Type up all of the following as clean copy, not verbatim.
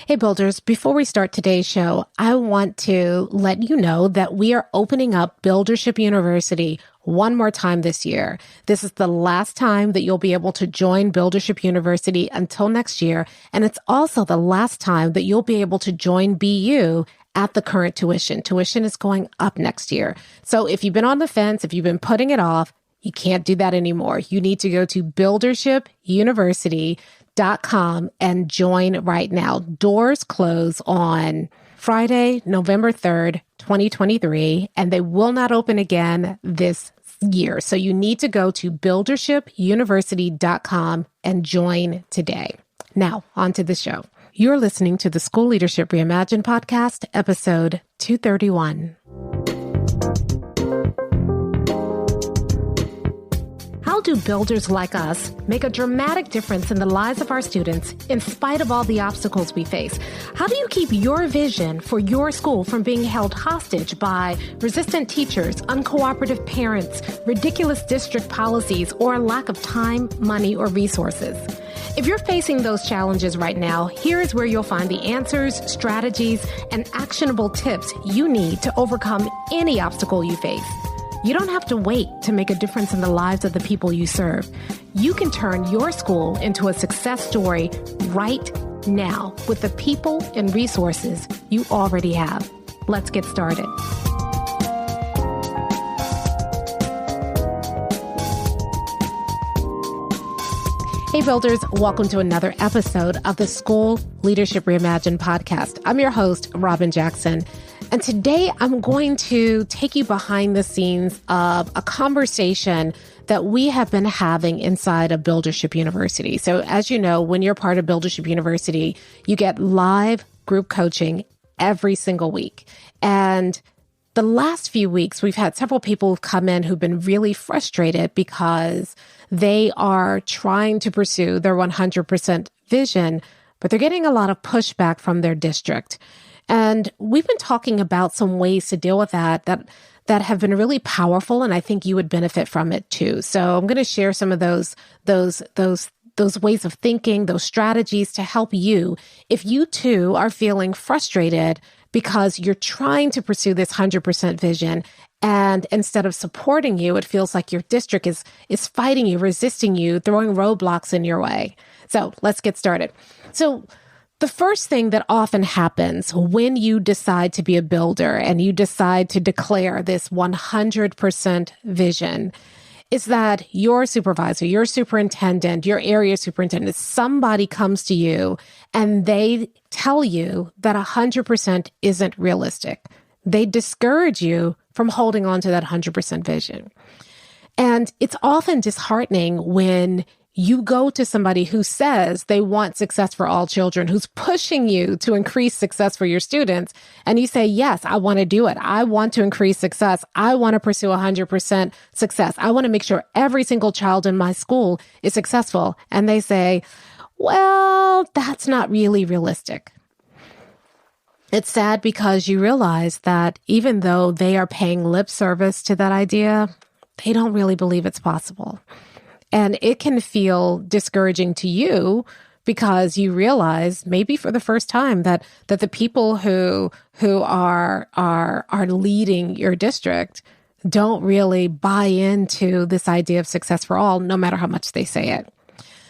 Hey builders, before we start today's show, I want to let you know that we are opening up Buildership University one more time this year. This is the last time that you'll be able to join Buildership University until next year. And it's also the last time that you'll be able to join BU at the current tuition. Tuition is going up next year. So if you've been on the fence, if you've been putting it off, you can't do that anymore. You need to go to buildershipuniversity.com and join right now. Doors close on Friday, November 3rd, 2023, and they will not open again this year. So you need to go to buildershipuniversity.com and join today. Now, on to the show. You're listening to the School Leadership Reimagined podcast, episode 231. How do builders like us make a dramatic difference in the lives of our students in spite of all the obstacles we face? How do you keep your vision for your school from being held hostage by resistant teachers, uncooperative parents, ridiculous district policies, or a lack of time, money, or resources? If you're facing those challenges right now, here is where you'll find the answers, strategies, and actionable tips you need to overcome any obstacle you face. You don't have to wait to make a difference in the lives of the people you serve. You can turn your school into a success story right now with the people and resources you already have. Let's get started. Hey builders, welcome to another episode of the School Leadership Reimagined podcast. I'm your host, Robyn Jackson. And today I'm going to take you behind the scenes of a conversation that we have been having inside of Buildership University. So as you know, when you're part of Buildership University, you get live group coaching every single week. And the last few weeks, we've had several people come in who've been really frustrated because they are trying to pursue their 100% vision, but they're getting a lot of pushback from their district. And we've been talking about some ways to deal with that have been really powerful, and I think you would benefit from it too. So I'm going to share some of those ways of thinking, those strategies to help you if you too are feeling frustrated because you're trying to pursue this 100% vision, and instead of supporting you, it feels like your district is fighting you, resisting you, throwing roadblocks in your way. So let's get started. So the first thing that often happens when you decide to be a builder and you decide to declare this 100% vision is that your supervisor, your superintendent, your area superintendent, somebody comes to you and they tell you that 100% isn't realistic. They discourage you from holding on to that 100% vision. And it's often disheartening when you go to somebody who says they want success for all children, who's pushing you to increase success for your students, and you say, yes, I want to do it. I want to increase success. I want to pursue 100% success. I want to make sure every single child in my school is successful. And they say, well, that's not really realistic. It's sad because you realize that even though they are paying lip service to that idea, they don't really believe it's possible. And it can feel discouraging to you because you realize maybe for the first time that the people who are leading your district don't really buy into this idea of success for all, no matter how much they say it.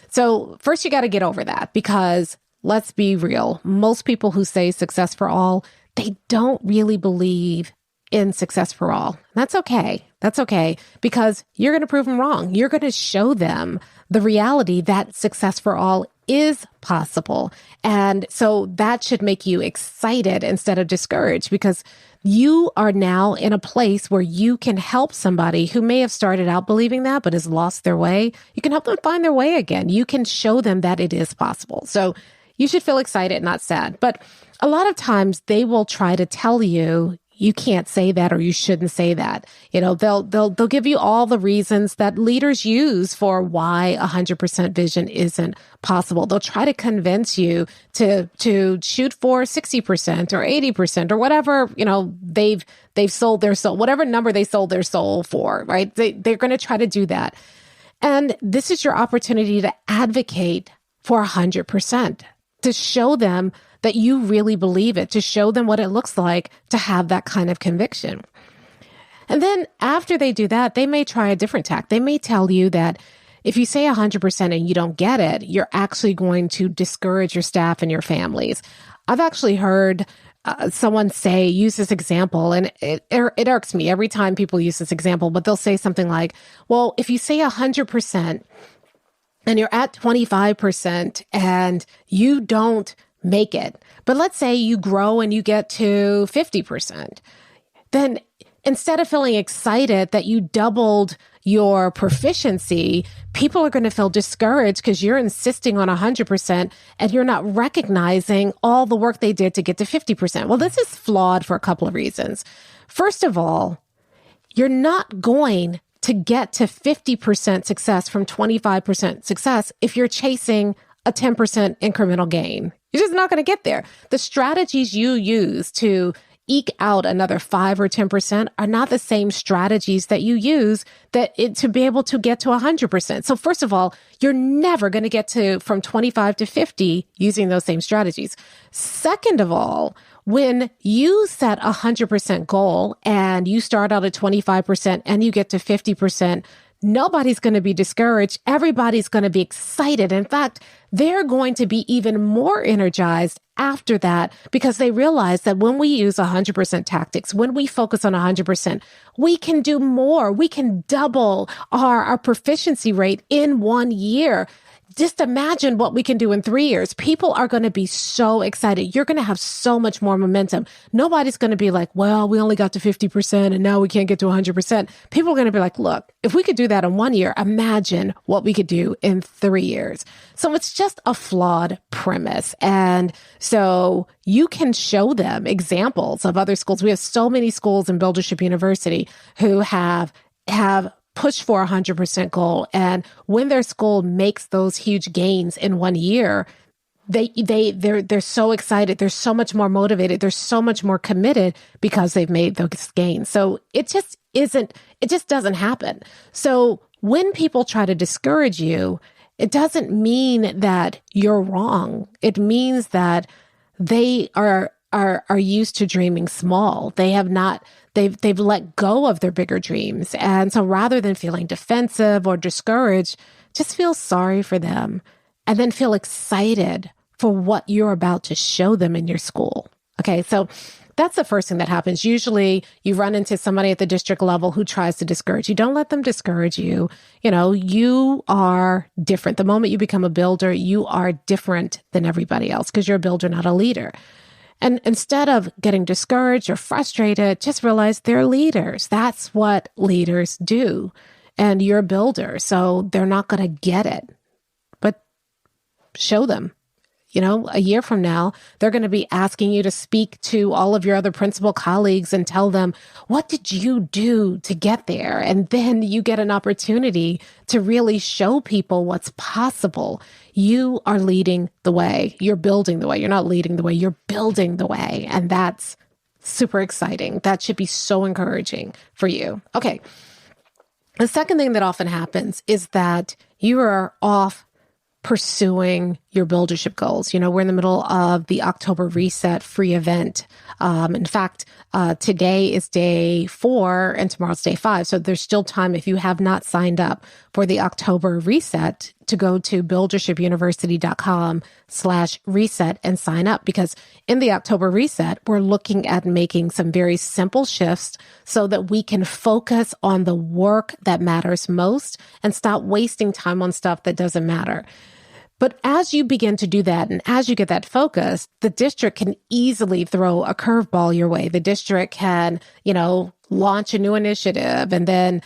So first you got to get over that, because let's be real. Most people who say success for all, they don't really believe in success for all. That's okay. That's okay, because you're going to prove them wrong. You're going to show them the reality that success for all is possible. And so that should make you excited instead of discouraged, because you are now in a place where you can help somebody who may have started out believing that, but has lost their way. You can help them find their way again. You can show them that it is possible. So you should feel excited, not sad. But a lot of times they will try to tell you, you can't say that, or you shouldn't say that. You know, they'll give you all the reasons that leaders use for why 100% vision isn't possible. They'll try to convince you to shoot for 60% or 80% or whatever, you know, they've sold their soul, whatever number they sold their soul for, right? They're going to try to do that. And this is your opportunity to advocate for 100%. to show them that you really believe it, to show them what it looks like to have that kind of conviction. And then after they do that, they may try a different tack. They may tell you that if you say 100% and you don't get it, you're actually going to discourage your staff and your families. I've actually heard someone use this example, and it irks me every time people use this example, but they'll say something like, well, if you say 100% and you're at 25% and you don't make it, but let's say you grow and you get to 50%, then instead of feeling excited that you doubled your proficiency, people are going to feel discouraged because you're insisting on 100% and you're not recognizing all the work they did to get to 50%. Well, this is flawed for a couple of reasons. First of all, you're not going to get to 50% success from 25% success if you're chasing a 10% incremental gain. You're just not going to get there. The strategies you use to eke out another 5 or 10% are not the same strategies that you use to be able to get to 100%. So first of all, you're never going to get from 25 to 50 using those same strategies. Second of all, when you set a 100% goal and you start out at 25% and you get to 50%, nobody's going to be discouraged. Everybody's going to be excited. In fact, they're going to be even more energized after that because they realize that when we use 100% tactics, when we focus on 100%, we can do more. We can double our proficiency rate in 1 year. Just imagine what we can do in 3 years. People are going to be so excited. You're going to have so much more momentum. Nobody's going to be like, well, we only got to 50% and now we can't get to 100%. People are going to be like, look, if we could do that in 1 year, imagine what we could do in 3 years. So it's just a flawed premise. And so you can show them examples of other schools. We have so many schools in Buildership University who have push for a 100% goal. And when their school makes those huge gains in 1 year, they're so excited. They're so much more motivated. They're so much more committed because they've made those gains. So it just doesn't happen. So when people try to discourage you, it doesn't mean that you're wrong. It means that they are used to dreaming small. They've let go of their bigger dreams. And so rather than feeling defensive or discouraged, just feel sorry for them and then feel excited for what you're about to show them in your school. Okay, so that's the first thing that happens. Usually you run into somebody at the district level who tries to discourage you. Don't let them discourage you. You know, you are different. The moment you become a builder, you are different than everybody else because you're a builder, not a leader. And instead of getting discouraged or frustrated, just realize they're leaders. That's what leaders do. And you're a builder, so they're not going to get it. But show them. You know, a year from now, they're going to be asking you to speak to all of your other principal colleagues and tell them, what did you do to get there? And then you get an opportunity to really show people what's possible. You are leading the way. You're building the way. You're not leading the way. You're building the way. And that's super exciting. That should be so encouraging for you. Okay. The second thing that often happens is that you are off pursuing your buildership goals. You know, we're in the middle of the October Reset free event. In fact, today is day 4 and tomorrow's day 5. So there's still time if you have not signed up for the October Reset to go to buildershipuniversity.com/reset and sign up, because in the October Reset, we're looking at making some very simple shifts so that we can focus on the work that matters most and stop wasting time on stuff that doesn't matter. But as you begin to do that and as you get that focus, the district can easily throw a curveball your way. The district can, launch a new initiative and then,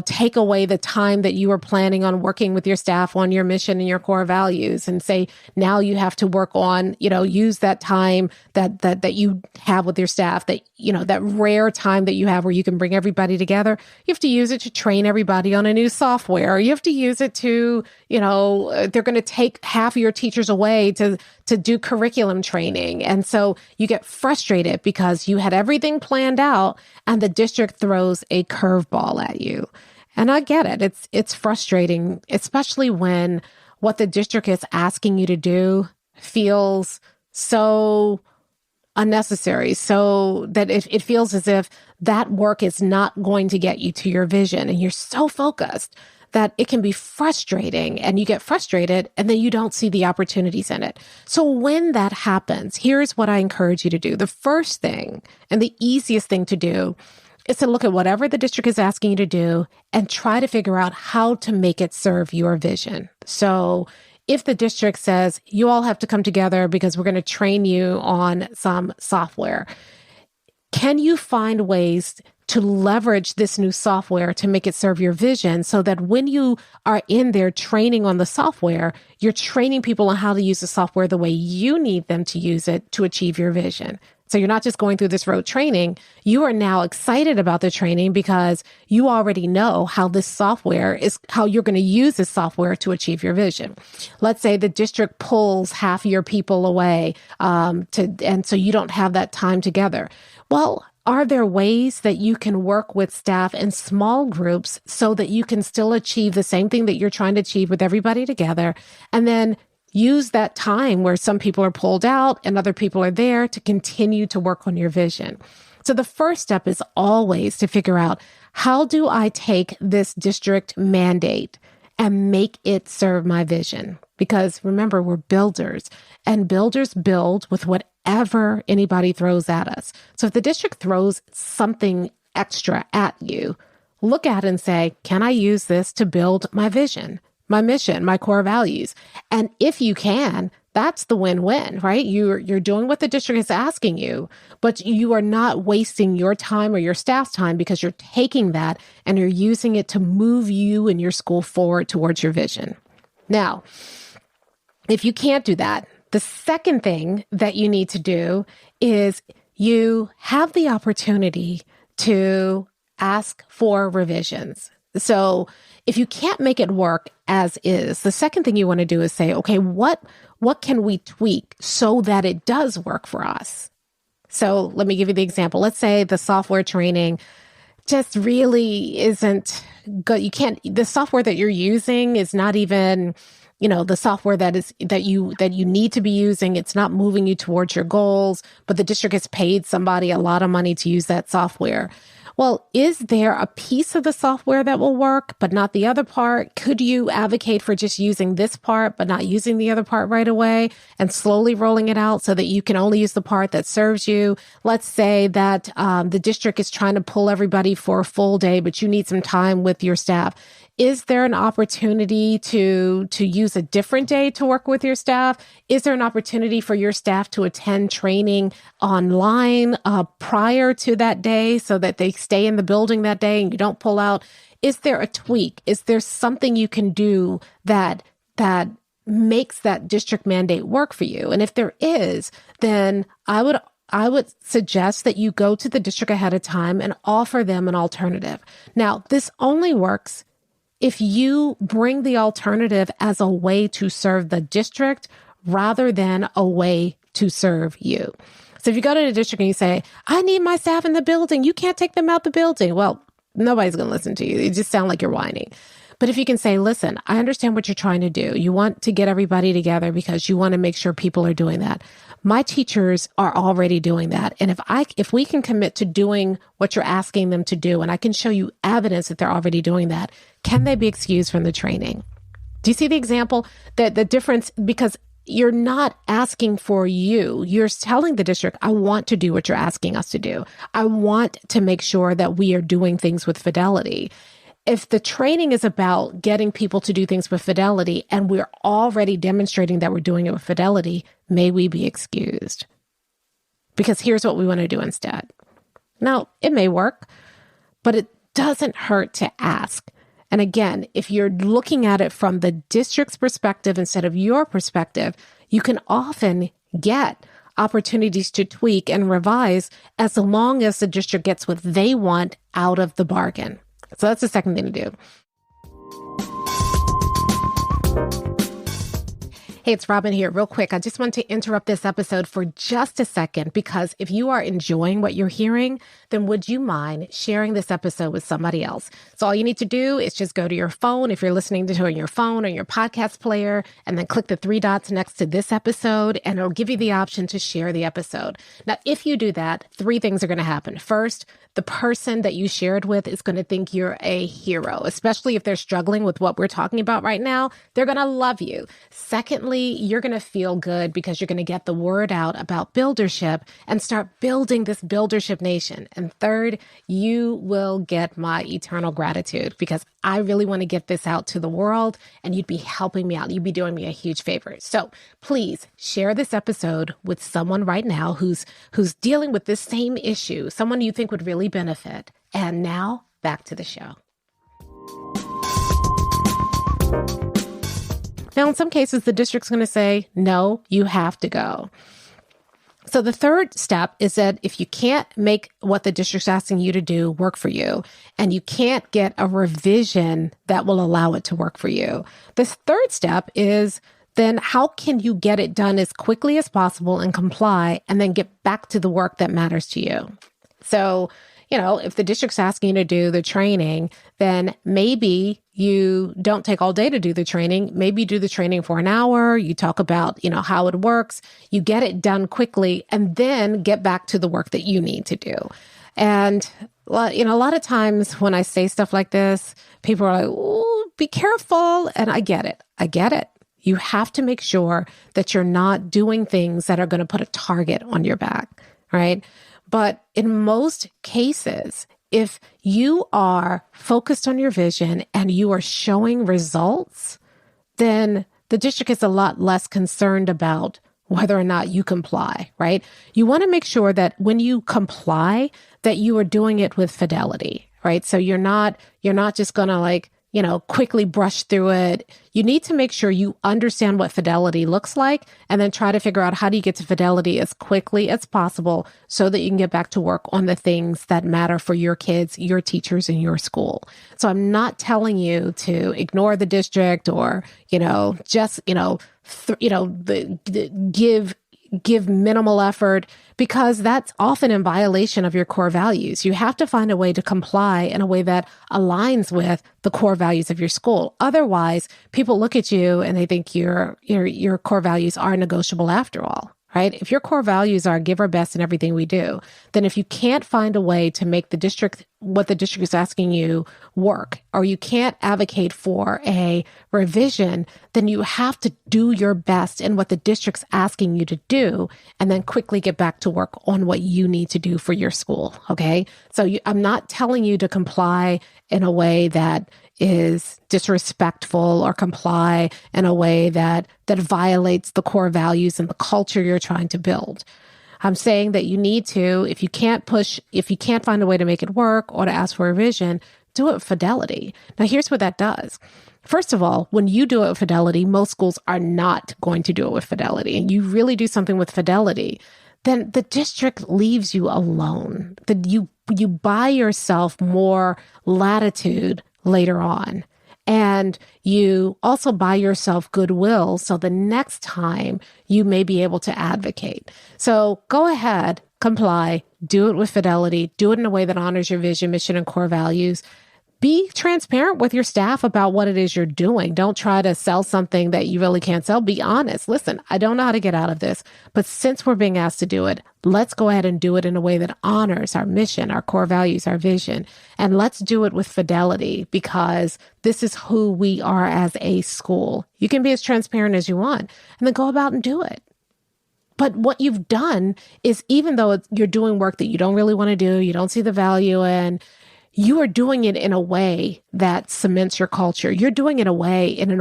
take away the time that you were planning on working with your staff on your mission and your core values and say, now you have to work on, use that time that you have with your staff, that, that rare time that you have where you can bring everybody together. You have to use it to train everybody on a new software. You have to use it to, they're going to take half of your teachers away to do curriculum training. And so you get frustrated because you had everything planned out and the district throws a curveball at you. And I get it. It's frustrating, especially when what the district is asking you to do feels so unnecessary, so that it feels as if that work is not going to get you to your vision. And you're so focused that it can be frustrating, and you get frustrated and then you don't see the opportunities in it. So when that happens, here's what I encourage you to do. The first thing and the easiest thing to do is to look at whatever the district is asking you to do and try to figure out how to make it serve your vision. So if the district says, you all have to come together because we're going to train you on some software, can you find ways to leverage this new software to make it serve your vision so that when you are in there training on the software, you're training people on how to use the software the way you need them to use it to achieve your vision? So you're not just going through this rote training. You are now excited about the training because you already know how this software is, how you're going to use this software to achieve your vision. Let's say the district pulls half your people away, and so you don't have that time together. Well, are there ways that you can work with staff in small groups so that you can still achieve the same thing that you're trying to achieve with everybody together, and then use that time where some people are pulled out and other people are there to continue to work on your vision? So the first step is always to figure out, how do I take this district mandate and make it serve my vision? Because remember, we're builders, and builders build with whatever anybody throws at us. So if the district throws something extra at you, look at it and say, can I use this to build my vision, my mission, my core values? And if you can, that's the win-win, right? You're doing what the district is asking you, but you are not wasting your time or your staff's time, because you're taking that and you're using it to move you and your school forward towards your vision. Now, if you can't do that, the second thing that you need to do is you have the opportunity to ask for revisions. So if you can't make it work as is, the second thing you want to do is say, okay, what can we tweak so that it does work for us? So let me give you the example. Let's say the software training just really isn't good. The software that you're using is not even, the software that you need to be using. It's not moving you towards your goals, but the district has paid somebody a lot of money to use that software. Well, is there a piece of the software that will work, but not the other part? Could you advocate for just using this part, but not using the other part right away, and slowly rolling it out so that you can only use the part that serves you? Let's say that the district is trying to pull everybody for a full day, but you need some time with your staff. Is there an opportunity to use a different day to work with your staff? Is there an opportunity for your staff to attend training online prior to that day so that they stay in the building that day and you don't pull out? Is there a tweak? Is there something you can do that makes that district mandate work for you? And if there is, then I would suggest that you go to the district ahead of time and offer them an alternative. Now, this only works if you bring the alternative as a way to serve the district rather than a way to serve you. So if you go to the district and you say, I need my staff in the building, you can't take them out the building. Well, nobody's going to listen to you. You just sound like you're whining. But if you can say, listen, I understand what you're trying to do. You want to get everybody together because you want to make sure people are doing that. My teachers are already doing that. And if we can commit to doing what you're asking them to do, and I can show you evidence that they're already doing that, can they be excused from the training? Do you see the example? That the difference, because you're not asking for you. You're telling the district, I want to do what you're asking us to do. I want to make sure that we are doing things with fidelity. If the training is about getting people to do things with fidelity, and we're already demonstrating that we're doing it with fidelity, may we be excused? Because here's what we want to do instead. Now, it may work, but it doesn't hurt to ask. And again, if you're looking at it from the district's perspective instead of your perspective, you can often get opportunities to tweak and revise as long as the district gets what they want out of the bargain. So that's the second thing to do. Hey, it's Robyn here. Real quick, I just want to interrupt this episode for just a second because if you are enjoying what you're hearing, then would you mind sharing this episode with somebody else? So all you need to do is just go to your phone, if you're listening to it on your phone or your podcast player, and then click the three dots next to this episode, and it'll give you the option to share the episode. Now, if you do that, three things are going to happen. First, the person that you shared with is going to think you're a hero, especially if they're struggling with what we're talking about right now. They're going to love you. Secondly, you're going to feel good because you're going to get the word out about buildership and start building this buildership nation. And third, you will get my eternal gratitude because I really want to get this out to the world and you'd be helping me out. You'd be doing me a huge favor. So please share this episode with someone right now who's dealing with this same issue, someone you think would really benefit. And now back to the show. Now, in some cases, the district's going to say, no, you have to go. So the third step is that if you can't make what the district's asking you to do work for you, and you can't get a revision that will allow it to work for you, the third step is then how can you get it done as quickly as possible and comply and then get back to the work that matters to you? So, if the district's asking you to do the training, then maybe you don't take all day to do the training. Maybe you do the training for an hour. You talk about, how it works. You get it done quickly and then get back to the work that you need to do. And, a lot of times when I say stuff like this, people are like, oh, be careful. And I get it. You have to make sure that you're not doing things that are going to put a target on your back, right? But in most cases, if you are focused on your vision and you are showing results, then the district is a lot less concerned about whether or not you comply, right? You want to make sure that when you comply, that you are doing it with fidelity, right? So you're not just going to quickly brush through it. You need to make sure you understand what fidelity looks like and then try to figure out how do you get to fidelity as quickly as possible so that you can get back to work on the things that matter for your kids, your teachers, and your school. So I'm not telling you to ignore the district or, give minimal effort because that's often in violation of your core values. You have to find a way to comply in a way that aligns with the core values of your school. Otherwise, people look at you and they think your core values are negotiable after all, right? If your core values are give our best in everything we do, then if you can't find a way to make what the district is asking you work, or you can't advocate for a revision, then you have to do your best in what the district's asking you to do, and then quickly get back to work on what you need to do for your school, okay? So I'm not telling you to comply in a way that is disrespectful or comply in a way that violates the core values and the culture you're trying to build. I'm saying that you need to, if you can't find a way to make it work or to ask for a revision, do it with fidelity. Now, here's what that does. First of all, when you do it with fidelity, most schools are not going to do it with fidelity. And you really do something with fidelity, then the district leaves you alone. You buy yourself more latitude later on. And you also buy yourself goodwill so the next time you may be able to advocate. So go ahead, comply, do it with fidelity, do it in a way that honors your vision, mission, and core values. Be transparent with your staff about what it is you're doing. Don't try to sell something that you really can't sell. Be honest. Listen, I don't know how to get out of this, but since we're being asked to do it, let's go ahead and do it in a way that honors our mission, our core values, our vision. And let's do it with fidelity because this is who we are as a school. You can be as transparent as you want and then go about and do it. But what you've done is even though you're doing work that you don't really want to do, you don't see the value in, you are doing it in a way that cements your culture. You're doing it in a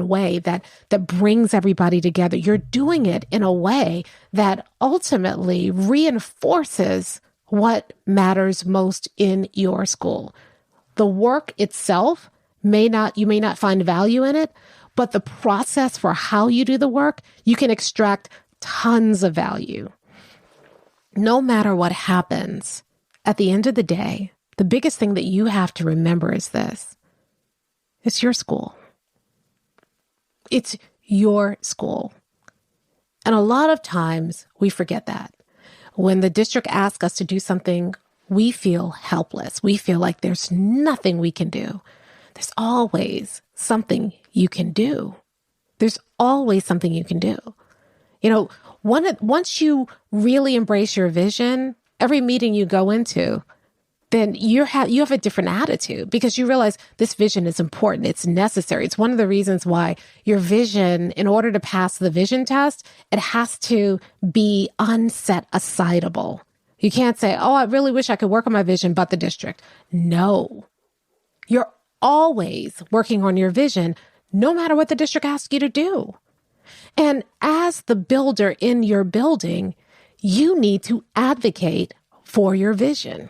way that brings everybody together. You're doing it in a way that ultimately reinforces what matters most in your school. The work itself you may not find value in it, but the process for how you do the work, you can extract tons of value. No matter what happens, at the end of the day, the biggest thing that you have to remember is this. It's your school. It's your school. And a lot of times we forget that. When the district asks us to do something, we feel helpless. We feel like there's nothing we can do. There's always something you can do. There's always something you can do. Once you really embrace your vision, every meeting you go into, then you have a different attitude because you realize this vision is important. It's necessary. It's one of the reasons why your vision, in order to pass the vision test, it has to be unset-asidable. You can't say, oh, I really wish I could work on my vision, but the district. No. You're always working on your vision, no matter what the district asks you to do. And as the builder in your building, you need to advocate for your vision.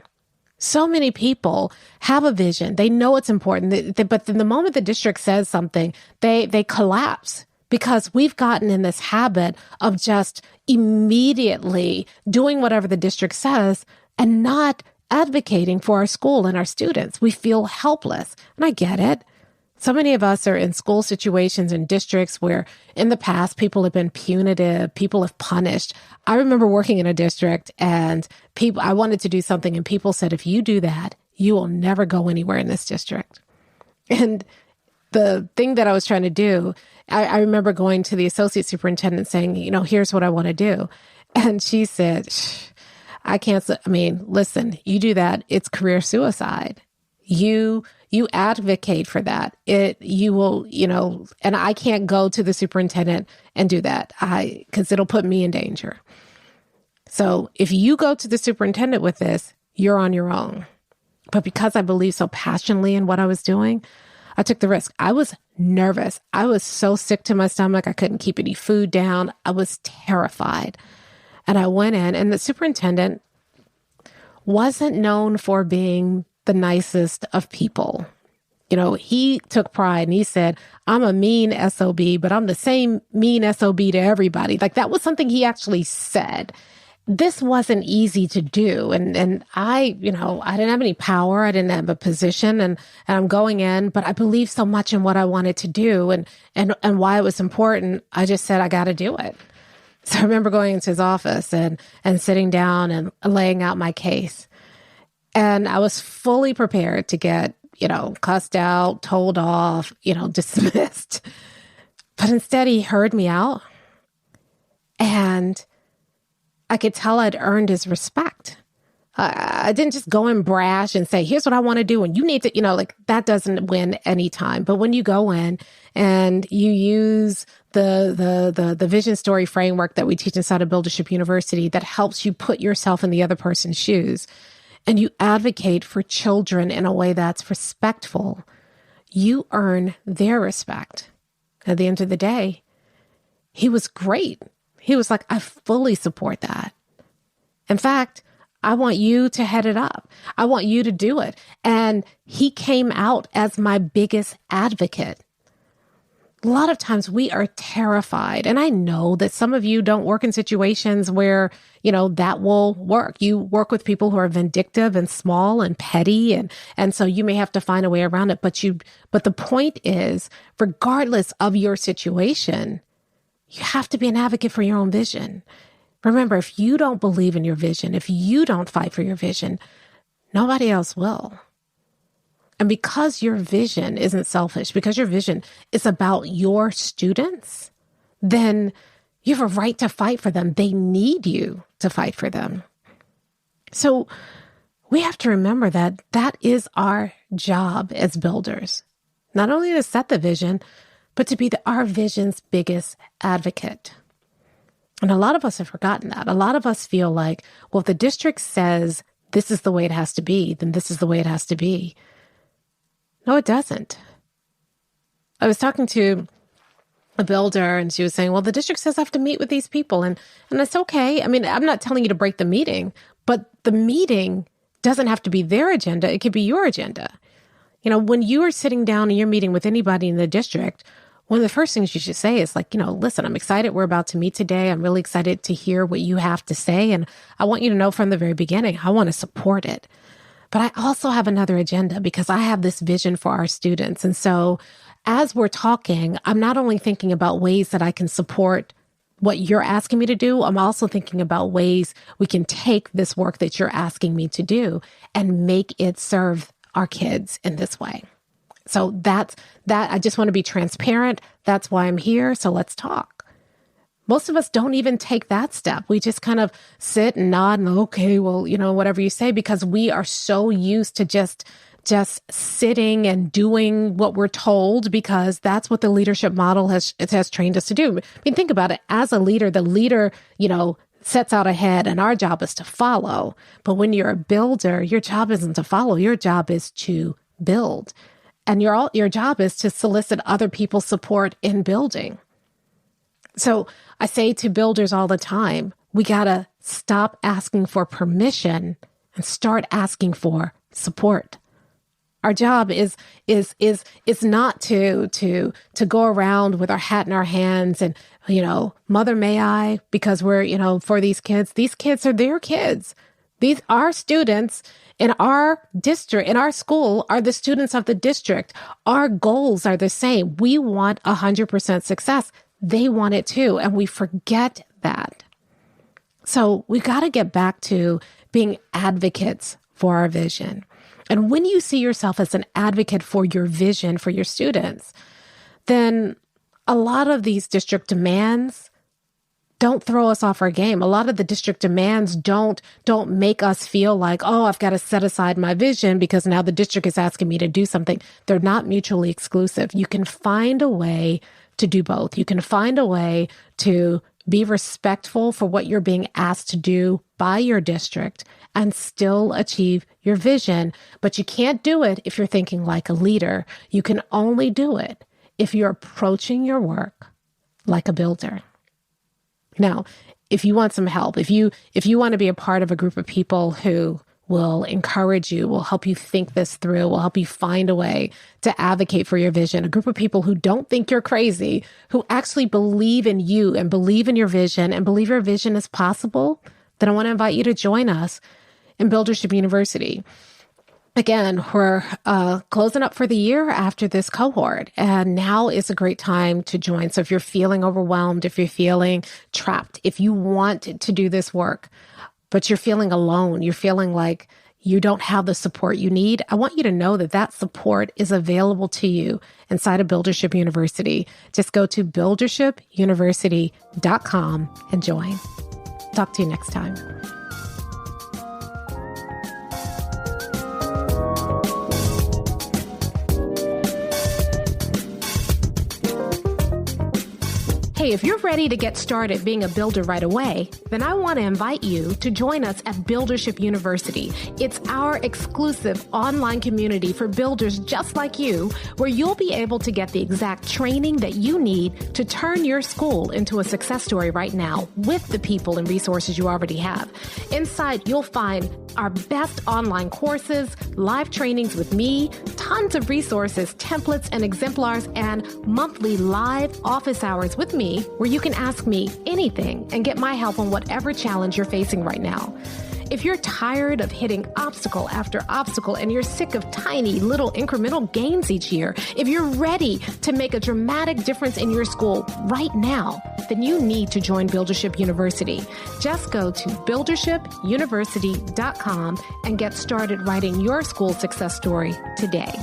So many people have a vision. They know it's important, but then the moment the district says something, they collapse because we've gotten in this habit of just immediately doing whatever the district says and not advocating for our school and our students. We feel helpless. And I get it. So many of us are in school situations and districts where in the past people have been punitive, people have punished. I remember working in a district and I wanted to do something and people said, if you do that, you will never go anywhere in this district. And the thing that I was trying to do, I remember going to the associate superintendent saying, here's what I want to do. And she said, listen, you do that, it's career suicide. You advocate for that. You will, and I can't go to the superintendent and do that because it'll put me in danger. So if you go to the superintendent with this, you're on your own. But because I believed so passionately in what I was doing, I took the risk. I was nervous. I was so sick to my stomach. I couldn't keep any food down. I was terrified. And I went in, and the superintendent wasn't known for being the nicest of people. He took pride and he said, I'm a mean SOB, but I'm the same mean SOB to everybody. Like that was something he actually said. This wasn't easy to do. And I didn't have any power. I didn't have a position and I'm going in, but I believed so much in what I wanted to do and why it was important. I just said, I got to do it. So I remember going into his office and sitting down and laying out my case. And I was fully prepared to get, cussed out, told off, dismissed. But instead, he heard me out. And I could tell I'd earned his respect. I didn't just go in brash and say, here's what I want to do. And you need to, that doesn't win any time. But when you go in and you use the vision story framework that we teach inside of Buildership University that helps you put yourself in the other person's shoes, and you advocate for children in a way that's respectful, you earn their respect. At the end of the day, he was great. He was like, I fully support that. In fact, I want you to head it up. I want you to do it. And he came out as my biggest advocate. A lot of times we are terrified. And I know that some of you don't work in situations where, that will work. You work with people who are vindictive and small and petty. And so you may have to find a way around it. But the point is, regardless of your situation, you have to be an advocate for your own vision. Remember, if you don't believe in your vision, if you don't fight for your vision, nobody else will. And because your vision isn't selfish, because your vision is about your students, then you have a right to fight for them. They need you to fight for them. So we have to remember that that is our job as builders, not only to set the vision, but to be our vision's biggest advocate. And a lot of us have forgotten that. A lot of us feel like, well, if the district says this is the way it has to be, then this is the way it has to be. No, it doesn't. I was talking to a builder and she was saying, well, the district says I have to meet with these people. And that's okay. I mean, I'm not telling you to break the meeting, but the meeting doesn't have to be their agenda. It could be your agenda. When you are sitting down and you're meeting with anybody in the district, one of the first things you should say is like, listen, I'm excited we're about to meet today. I'm really excited to hear what you have to say. And I want you to know from the very beginning, I want to support it. But I also have another agenda because I have this vision for our students. And so as we're talking, I'm not only thinking about ways that I can support what you're asking me to do, I'm also thinking about ways we can take this work that you're asking me to do and make it serve our kids in this way. So that's that. I just want to be transparent. That's why I'm here. So let's talk. Most of us don't even take that step. We just kind of sit and nod and, okay, well, whatever you say, because we are so used to just sitting and doing what we're told, because that's what the leadership model has trained us to do. I mean, think about it. As a leader, the leader, sets out ahead, and our job is to follow. But when you're a builder, your job isn't to follow. Your job is to build. And your job is to solicit other people's support in building. So I say to builders all the time, we got to stop asking for permission and start asking for support. Our job is not to go around with our hat in our hands and, mother, may I, because we're, for these kids are their kids. These are students in our district, in our school, are the students of the district. Our goals are the same. We want 100% success. They want it too. And we forget that. So we got to get back to being advocates for our vision. And when you see yourself as an advocate for your vision for your students, then a lot of these district demands don't throw us off our game. A lot of the district demands don't make us feel like, oh, I've got to set aside my vision because now the district is asking me to do something. They're not mutually exclusive. You can find a way to do both. You can find a way to be respectful for what you're being asked to do by your district and still achieve your vision. But you can't do it if you're thinking like a leader. You can only do it if you're approaching your work like a builder. Now, if you want some help, if you want to be a part of a group of people who will encourage you, will help you think this through, will help you find a way to advocate for your vision, a group of people who don't think you're crazy, who actually believe in you and believe in your vision and believe your vision is possible, then I want to invite you to join us in Buildership University. Again, we're closing up for the year after this cohort, and now is a great time to join. So if you're feeling overwhelmed, if you're feeling trapped, if you want to do this work, but you're feeling alone, you're feeling like you don't have the support you need, I want you to know that that support is available to you inside of Buildership University. Just go to buildershipuniversity.com and join. Talk to you next time. Hey, if you're ready to get started being a builder right away, then I want to invite you to join us at Buildership University. It's our exclusive online community for builders just like you, where you'll be able to get the exact training that you need to turn your school into a success story right now with the people and resources you already have. Inside, you'll find our best online courses, live trainings with me, tons of resources, templates, and exemplars, and monthly live office hours with me, where you can ask me anything and get my help on whatever challenge you're facing right now. If you're tired of hitting obstacle after obstacle and you're sick of tiny little incremental gains each year, if you're ready to make a dramatic difference in your school right now, then you need to join Buildership University. Just go to buildershipuniversity.com and get started writing your school success story today.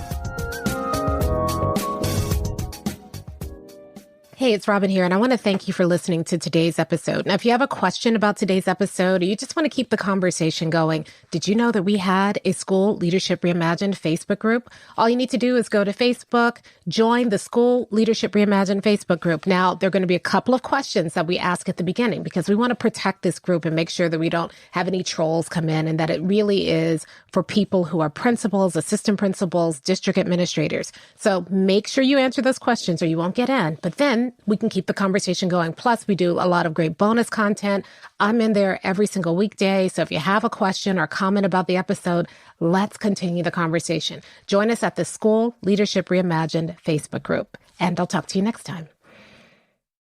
Hey, it's Robyn here, and I want to thank you for listening to today's episode. Now, if you have a question about today's episode, or you just want to keep the conversation going, did you know that we had a School Leadership Reimagined Facebook group? All you need to do is go to Facebook, join the School Leadership Reimagined Facebook group. Now, there are going to be a couple of questions that we ask at the beginning because we want to protect this group and make sure that we don't have any trolls come in, and that it really is for people who are principals, assistant principals, district administrators. So make sure you answer those questions or you won't get in. But then we can keep the conversation going. Plus, we do a lot of great bonus content. I'm in there every single weekday. So if you have a question or comment about the episode, let's continue the conversation. Join us at the School Leadership Reimagined Facebook group, and I'll talk to you next time.